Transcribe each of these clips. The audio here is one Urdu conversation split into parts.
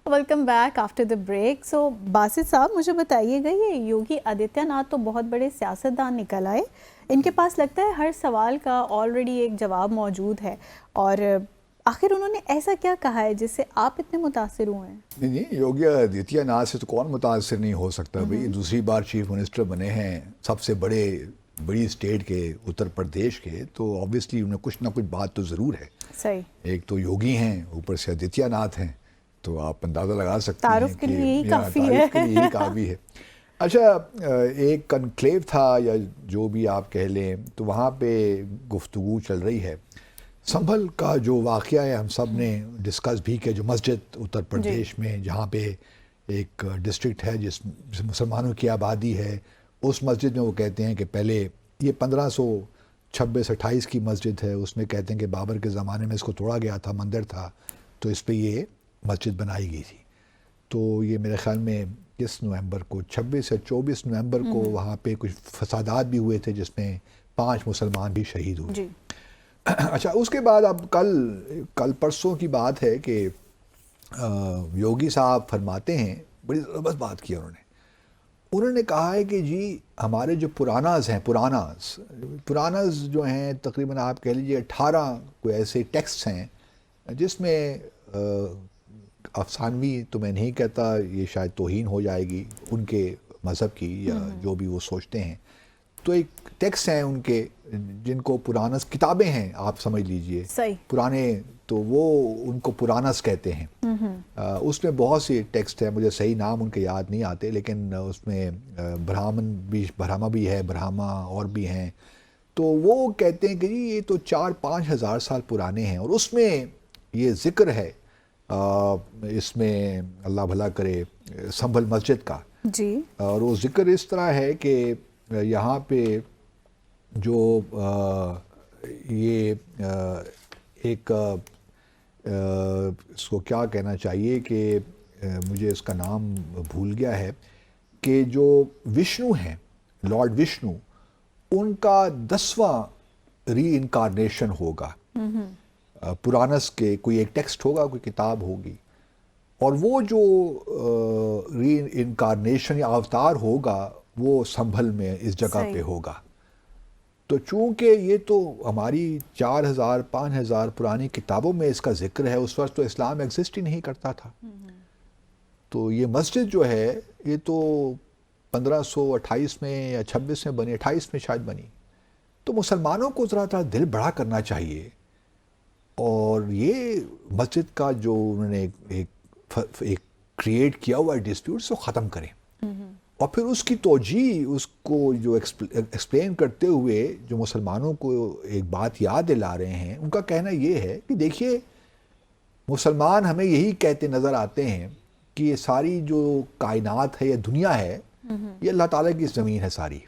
Welcome back after the break. So Basit صاحب مجھے بتائیے گا, یہ یوگی آدتیہ ناتھ تو بہت بڑے سیاستدان نکل آئے, ان کے پاس لگتا ہے ہر سوال کا آلریڈی ایک جواب موجود ہے, اور آخر انہوں نے ایسا کیا کہا ہے جس سے آپ اتنے متاثر ہوئے ہیں؟ نہیں, یوگی آدتیہ ناتھ سے تو کون متاثر نہیں ہو سکتا بھائی, دوسری بار چیف منسٹر بنے ہیں سب سے بڑی اسٹیٹ کے, اتر پردیش کے, تو آبویسلی انہیں کچھ نہ کچھ بات تو ضرور ہے. صحیح, ایک تو یوگی ہیں, اوپر سے آدتیہ ناتھ ہیں, تو آپ اندازہ لگا سکتے ہیں تعارف کے لیے یہی کافی ہے. تعریف کے لیے یہی کافی ہے. اچھا, ایک کنکلیو تھا یا جو بھی آپ کہہ لیں, تو وہاں پہ گفتگو چل رہی ہے سنبھل کا جو واقعہ ہے, ہم سب نے ڈسکس بھی کیا, جو مسجد اتر پردیش میں جہاں پہ ایک ڈسٹرکٹ ہے جس مسلمانوں کی آبادی ہے, اس مسجد میں وہ کہتے ہیں کہ پہلے یہ 1526-28 کی مسجد ہے, اس میں کہتے ہیں کہ بابر کے زمانے میں اس کو توڑا گیا تھا, مندر تھا, تو اس پہ یہ مسجد بنائی گئی تھی. تو یہ میرے خیال میں کس نومبر کو 26 یا 24 نومبر کو وہاں پہ کچھ فسادات بھی ہوئے تھے جس میں 5 مسلمان بھی شہید ہوئے. اچھا, اس کے بعد اب کل پرسوں کی بات ہے کہ یوگی صاحب فرماتے ہیں, بڑی زبردست بات کی انہوں نے کہا ہے کہ جی ہمارے جو پراناز جو ہیں تقریباً آپ کہہ لیجیے 18 کوئی ایسے ٹیکسٹ ہیں جس میں افسانوی تو میں نہیں کہتا, یہ شاید توہین ہو جائے گی ان کے مذہب کی یا جو بھی وہ سوچتے ہیں, تو ایک ٹیکسٹ ہیں ان کے جن کو پرانس کتابیں ہیں آپ سمجھ لیجئے پرانے, تو وہ ان کو پرانس کہتے ہیں. اس میں بہت سی ٹیکسٹ ہیں, مجھے صحیح نام ان کے یاد نہیں آتے, لیکن اس میں برہما بھی ہے, برہما اور بھی ہیں, تو وہ کہتے ہیں کہ جی یہ تو 4-5 ہزار سال پرانے ہیں, اور اس میں یہ ذکر ہے اس میں اللہ بھلا کرے سنبھل مسجد کا جی, اور وہ ذکر اس طرح ہے کہ یہاں پہ جو یہ ایک اس کو کیا کہنا چاہیے کہ مجھے اس کا نام بھول گیا ہے, کہ جو وشنو ہیں, لارڈ وشنو, ان کا 10واں ری انکارنیشن ہوگا. پرانس کے کوئی ایک ٹیکسٹ ہوگا, کوئی کتاب ہوگی, اور وہ جو ری انکارنیشن یا اوتار ہوگا وہ سنبھل میں اس جگہ پہ ہوگا. تو چونکہ یہ تو ہماری 4000-5000 پرانی کتابوں میں اس کا ذکر ہے, اس وقت تو اسلام ایگزسٹ ہی نہیں کرتا تھا. تو یہ مسجد جو ہے یہ تو 1528 میں یا 26 میں بنی, 28 میں شاید بنی. تو مسلمانوں کو ذرا دل بڑا کرنا چاہیے, اور یہ مسجد کا جو انہوں نے ایک کریٹ کیا ہوا ڈسپیوٹ سے ختم کریں, اور پھر اس کی توجیہ, اس کو جو ایکسپلین کرتے ہوئے جو مسلمانوں کو ایک بات یاد دلا رہے ہیں, ان کا کہنا یہ ہے کہ دیکھیے مسلمان ہمیں یہی کہتے نظر آتے ہیں کہ یہ ساری جو کائنات ہے, یہ دنیا ہے, یہ اللہ تعالیٰ کی زمین ہے ساری,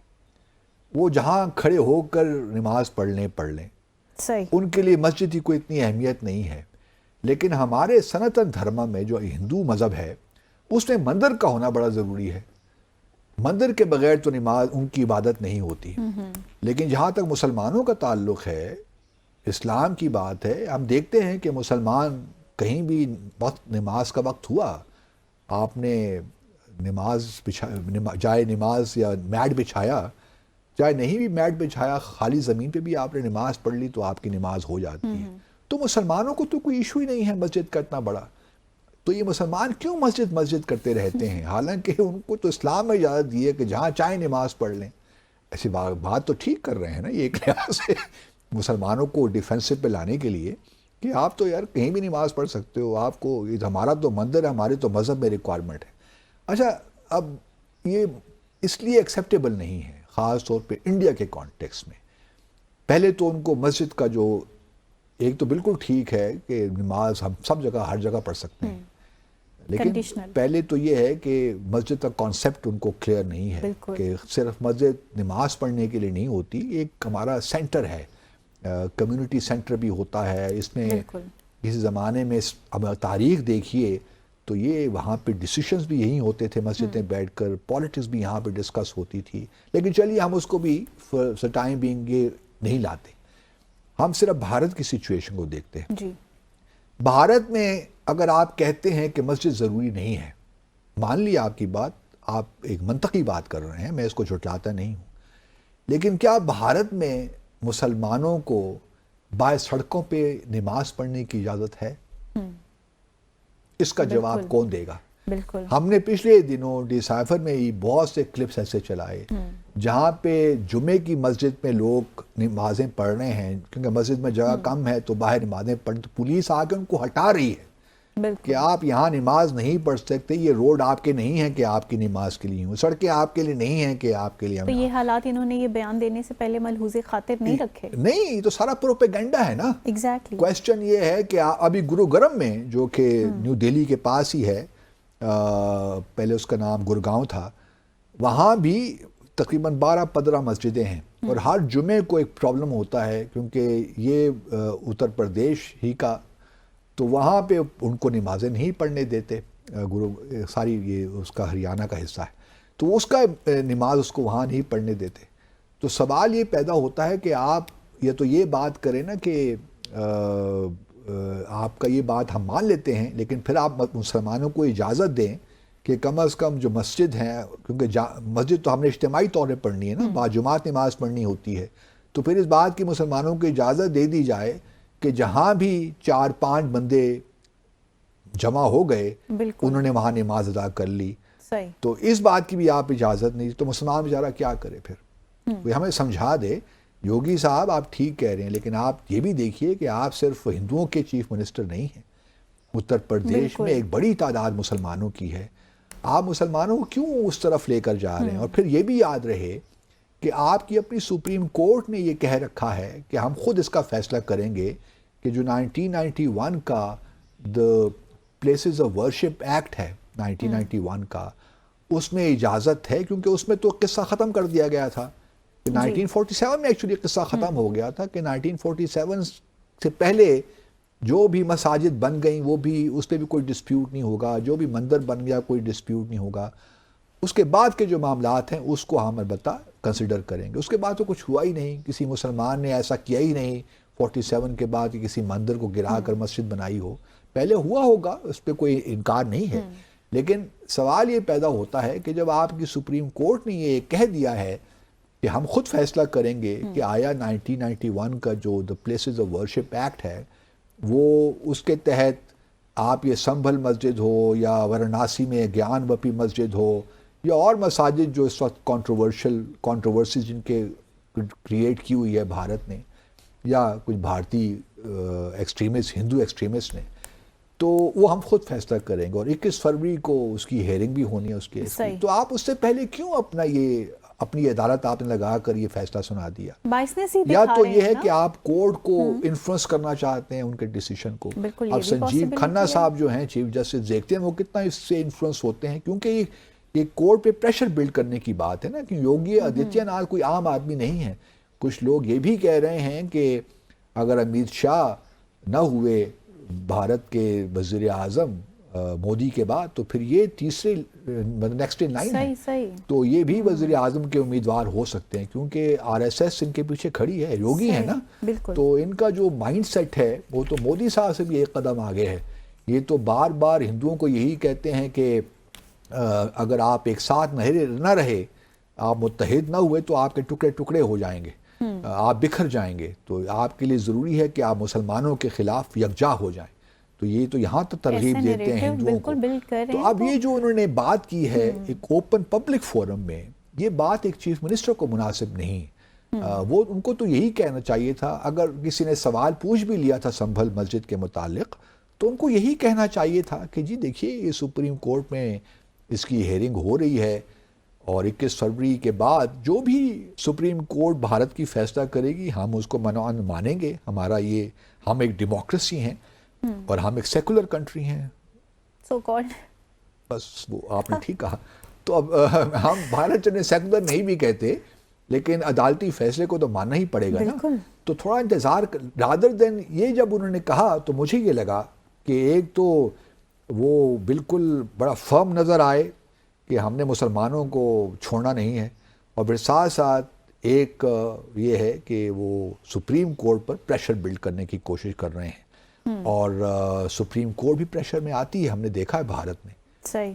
وہ جہاں کھڑے ہو کر نماز پڑھ لیں, ان کے لیے مسجد کی کوئی اتنی اہمیت نہیں ہے. لیکن ہمارے سناتن دھرما میں جو ہندو مذہب ہے, اس میں مندر کا ہونا بڑا ضروری ہے. مندر کے بغیر تو نماز ان کی عبادت نہیں ہوتی. لیکن جہاں تک مسلمانوں کا تعلق ہے, اسلام کی بات ہے, ہم دیکھتے ہیں کہ مسلمان کہیں بھی نماز کا وقت ہوا, آپ نے جائے نماز یا میٹ بچھایا, چاہے نہیں بھی میٹ بچھایا, خالی زمین پہ بھی آپ نے نماز پڑھ لی تو آپ کی نماز ہو جاتی ہے. تو مسلمانوں کو تو کوئی ایشو ہی نہیں ہے مسجد کا اتنا بڑا. تو یہ مسلمان کیوں مسجد کرتے رہتے ہیں, حالانکہ ان کو تو اسلام میں اجازت دی ہے کہ جہاں چاہیں نماز پڑھ لیں. ایسی بات تو ٹھیک کر رہے ہیں نا یہ ایک لحاظ سے مسلمانوں کو ڈیفینسو پہ لانے کے لیے, کہ آپ تو یار کہیں بھی نماز پڑھ سکتے ہو, آپ کو ہمارا تو مندر ہے, ہمارے تو مذہب میں ریکوائرمنٹ ہے. اچھا, اب یہ اس لیے ایکسیپٹیبل نہیں ہے خاص طور پہ انڈیا کے کانٹیکس میں. پہلے تو ان کو مسجد کا جو ایک تو بالکل ٹھیک ہے کہ نماز ہم سب جگہ ہر جگہ پڑھ سکتے ہیں, لیکن پہلے تو یہ ہے کہ مسجد کا کانسیپٹ ان کو کلیئر نہیں ہے کہ صرف مسجد نماز پڑھنے کے لیے نہیں ہوتی, ایک ہمارا سینٹر ہے, کمیونٹی سینٹر بھی ہوتا ہے. اس میں کسی زمانے میں تاریخ دیکھیے تو یہ وہاں پہ ڈیسیشنز بھی یہی ہوتے تھے مسجدیں بیٹھ کر, پالیٹکس بھی یہاں پہ ڈسکس ہوتی تھی. لیکن چلیے ہم اس کو بھی فار ٹائم بینگ یہ نہیں لاتے, ہم صرف بھارت کی سچویشن کو دیکھتے ہیں. بھارت میں اگر آپ کہتے ہیں کہ مسجد ضروری نہیں ہے، مان لی آپ کی بات، آپ ایک منطقی بات کر رہے ہیں، میں اس کو جھٹلاتا نہیں ہوں، لیکن کیا بھارت میں مسلمانوں کو بائے سڑکوں پہ نماز پڑھنے کی اجازت ہے؟ اس کا جواب بالکل کون دے گا؟ بالکل ہم نے پچھلے دنوں ڈی سائفر میں ہی بہت سے کلپس ایسے چلائے جہاں پہ جمعے کی مسجد میں لوگ نمازیں پڑھ رہے ہیں، کیونکہ مسجد میں جگہ کم ہے تو باہر نمازیں پڑھ، تو پولیس آ کے ان کو ہٹا رہی ہے کہ بالکل آپ یہاں نماز نہیں پڑھ سکتے، یہ روڈ آپ کے نہیں ہیں کہ آپ کی نماز کے لیے ہوں، سڑکیں آپ کے لیے نہیں ہیں کہ آپ کے لیے تو یہ حالات انہوں نے یہ بیان دینے سے پہلے ملحوظ خاطر نہیں رکھے؟ نہیں، یہ تو سارا پروپیگنڈا ہے نا۔ ایگزیکٹلی کویسچن یہ ہے کہ ابھی گرو گرم میں، جو کہ نیو دہلی کے پاس ہی ہے، پہلے اس کا نام گرگاؤں تھا، وہاں بھی تقریباً 12-15 مسجدیں ہیں، اور ہر جمعے کو ایک پرابلم ہوتا ہے، کیونکہ یہ اتر پردیش ہی کا، تو وہاں پہ ان کو نمازیں نہیں پڑھنے دیتے، ساری یہ اس کا ہریانہ کا حصہ ہے، تو اس کا نماز اس کو وہاں نہیں پڑھنے دیتے۔ تو سوال یہ پیدا ہوتا ہے کہ آپ یا تو یہ بات کریں نا کہ آپ کا یہ بات ہم مان لیتے ہیں، لیکن پھر آپ مسلمانوں کو اجازت دیں کہ کم از کم جو مسجد ہیں، کیونکہ مسجد تو ہم نے اجتماعی طور پہ پڑھنی ہے نا، باجماعت نماز پڑھنی ہوتی ہے، تو پھر اس بات کی مسلمانوں کو اجازت دے دی جائے کہ جہاں بھی 4-5 بندے جمع ہو گئے بالکل انہوں نے وہاں نماز ادا کر لی، صحیح تو اس بات کی بھی آپ اجازت نہیں، تو مسلمان بیچارہ کیا کرے پھر؟ کوئی ہمیں سمجھا دے، یوگی صاحب آپ ٹھیک کہہ رہے ہیں، لیکن آپ یہ بھی دیکھیے کہ آپ صرف ہندوؤں کے چیف منسٹر نہیں ہیں، اتر پردیش میں بالکل ایک بڑی تعداد مسلمانوں کی ہے، آپ مسلمانوں کو کیوں اس طرف لے کر جا رہے ہیں؟ اور پھر یہ بھی یاد رہے کہ آپ کی اپنی سپریم کورٹ نے یہ کہہ رکھا ہے کہ ہم خود اس کا فیصلہ کریں گے کہ جو 1991 کا the places of worship act ہے 1991 کا، اس میں اجازت ہے، کیونکہ اس میں تو قصہ ختم کر دیا گیا تھا کہ جی 1947 میں ایکچولی قصہ ختم ہو گیا تھا کہ 1947 سے پہلے جو بھی مساجد بن گئیں وہ بھی، اس پہ بھی کوئی ڈسپیوٹ نہیں ہوگا، جو بھی مندر بن گیا کوئی ڈسپیوٹ نہیں ہوگا، اس کے بعد کے جو معاملات ہیں اس کو ہم البتہ کنسیڈر کریں گے۔ اس کے بعد تو کچھ ہوا ہی نہیں، کسی مسلمان نے ایسا کیا ہی نہیں 47 کے بعد کہ کسی مندر کو گرا کر مسجد بنائی ہو، پہلے ہوا ہوگا، اس پہ کوئی انکار نہیں ہے، لیکن سوال یہ پیدا ہوتا ہے کہ جب آپ کی سپریم کورٹ نے یہ کہہ دیا ہے کہ ہم خود فیصلہ کریں گے کہ آیا 1991 کا جو the places of worship act ہے، وہ اس کے تحت آپ یہ سنبھل مسجد ہو یا وارانسی میں گیان وپی مسجد ہو یا اور مساجد جو اس وقت کانٹروورسیز جن کے کریٹ کی ہوئی ہے بھارت نے یا کچھ بھارتی ایکسٹریمسٹ، ہندو ایکسٹریمسٹ نے، تو وہ ہم خود فیصلہ کریں گے، اور 21 فروری کو اس کی ہیئرنگ بھی ہونی ہے اس کیس کی، صحیح تو آپ اس سے پہلے کیوں اپنی عدالت آپ نے لگا کر یہ فیصلہ سنا دیا؟ باعث یا تو یہ ہے کہ آپ کورٹ کو انفلوئنس کرنا چاہتے ہیں ان کے ڈیسیشن کو۔ بالکل، اب یہ بھی سنجیو possibility کھنہ ہے۔ صاحب جو ہیں چیف جسٹس، دیکھتے ہیں وہ کتنا اس سے انفلوئنس ہوتے ہیں، کیونکہ یہ کورٹ پہ پریشر بلڈ کرنے کی بات ہے نا، کہ یوگی آدتیہ ناتھ کوئی عام آدمی نہیں ہے۔ کچھ لوگ یہ بھی کہہ رہے ہیں کہ اگر امیت شاہ نہ ہوئے بھارت کے وزیر اعظم مودی کے بعد، تو پھر یہ تیسرے نیکسٹ ان لائن ہے، صحیح صحیح تو یہ بھی وزیر اعظم کے امیدوار ہو سکتے ہیں، کیونکہ آر ایس ایس ان کے پیچھے کھڑی ہے، یوگی ہے نا، بالکل تو ان کا جو مائنڈ سیٹ ہے وہ تو مودی صاحب سے بھی ایک قدم آگے ہے۔ یہ تو بار بار ہندوؤں کو یہی کہتے ہیں کہ اگر آپ ایک ساتھ نہ رہے، آپ متحد نہ ہوئے تو آپ کے ٹکڑے ٹکڑے ہو جائیں گے، آپ بکھر جائیں گے، تو آپ کے لیے ضروری ہے کہ آپ مسلمانوں کے خلاف یکجا ہو جائیں، تو یہ تو یہاں تک ترغیب دیتے ہیں ہندوؤں کو۔ تو اب یہ جو انہوں نے بات کی ہے ایک اوپن پبلک فورم میں، یہ بات ایک چیف منسٹر کو مناسب نہیں، وہ ان کو تو یہی کہنا چاہیے تھا، اگر کسی نے سوال پوچھ بھی لیا تھا سنبھل مسجد کے متعلق، تو ان کو یہی کہنا چاہیے تھا کہ جی دیکھیے یہ سپریم کورٹ میں اس کی ہیئرنگ ہو رہی ہے، اور 21 فروری کے بعد جو بھی سپریم کورٹ بھارت کی فیصلہ کرے گی ہم اس کو مانیں گے، ہم ایک ڈیموکریسی ہیں اور ہم ایک سیکولر کنٹری ہیں، سو کالڈ، بس وہ آپ نے ٹھیک کہا۔ تو اب ہم بھارت چلے سیکولر نہیں بھی کہتے، لیکن عدالتی فیصلے کو تو ماننا ہی پڑے گا نا، تو تھوڑا انتظار رادر دین یہ جب انہوں نے کہا تو مجھے یہ لگا کہ ایک تو وہ بالکل بڑا فرم نظر آئے کہ ہم نے مسلمانوں کو چھوڑنا نہیں ہے، اور پھر ساتھ ساتھ ایک یہ ہے کہ وہ سپریم کورٹ پر پریشر بلڈ کرنے کی کوشش کر رہے ہیں، اور سپریم کورٹ بھی پریشر میں آتی ہے. ہم نے دیکھا ہے بھارت میں صحیح.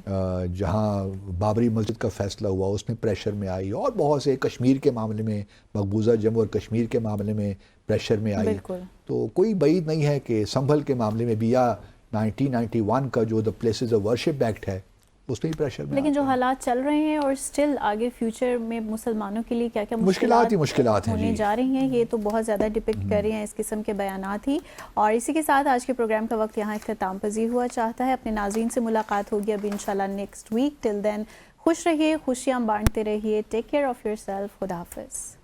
جہاں بابری مسجد کا فیصلہ ہوا اس میں پریشر میں آئی, اور بہت سے کشمیر کے معاملے میں, مقبوضہ جموں اور کشمیر کے معاملے میں پریشر میں آئی. بالکل. تو کوئی بعید نہیں ہے کہ سنبھل کے معاملے میں بھی, یا 1991 کا جو the places of worship act ہے اس میں بھی پریشر میں. لیکن جو حالات چل رہے ہیں اور سٹل آگے فیوچر میں مسلمانوں کے لیے کیا کیا مشکلات ہیں ہونے جا رہی ہیں, یہ تو بہت زیادہ ڈپکٹ کر رہی ہیں اس قسم کے بیانات ہی. اور اسی کے ساتھ آج کے پروگرام کا وقت یہاں اختتام پذیر ہوا چاہتا ہے. اپنے ناظرین سے ملاقات ہوگی اب انشاءاللہ نیکسٹ ویک. ٹل دین خوش رہیے, خوشیاں بانٹتے رہیے. Take care of your self. خدا حافظ.